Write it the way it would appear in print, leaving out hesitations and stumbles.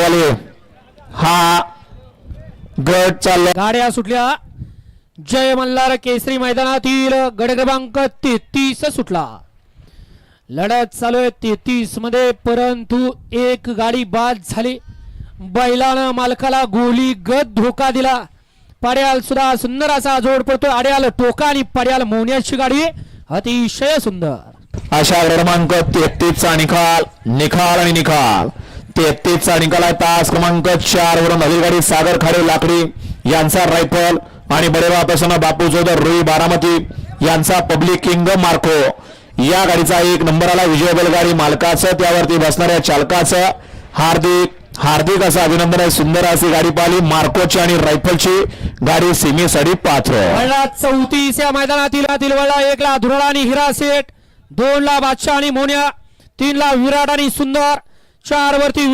गावाले हा गट चालला. गाड्या सुटल्या. जय मल्हार केसरी मैदानातील गट क्रमांक 33 सुटला. लढत चालू आहे 33 मध्ये, परंतु एक गाडी बाद झाली. बैलानं मालकाला गोली गत धोका दिला. पड्याल सुद्धा सुंदर असा जोड पडतो. आड्याल टोका आणि पड्याल मोन्याची गाडी अतिशय सुंदर. अशा क्रमांक 33 चा निकाल आणि निकाल 33 चा निकाल आहे. तास क्रमांक 4 वरून नवी गाडी सागर खाडे लाकडी यांचा रायफल आणि बडेवा प्रसन्न बापू जोदर रुई बारामती यांचा पब्लिक किंग मार्को. या गाडीचा 1 नंबर आला. विजय बैलगाडी मालकाचं, त्यावरती बसणाऱ्या चालकाचं हार्दिक असं अभिनंदन आहे. सुंदर अशी गाडी पाहिली मार्कोची आणि रायफलची गाडी सीमेसाठी पात्र. 34 या मैदानातील वळला. 1 ला धुराळा आणि हिरा सेठ, 2 ला बादशाह आणि मोन्या, 3 ला विराट आणि सुंदर, 4 वरती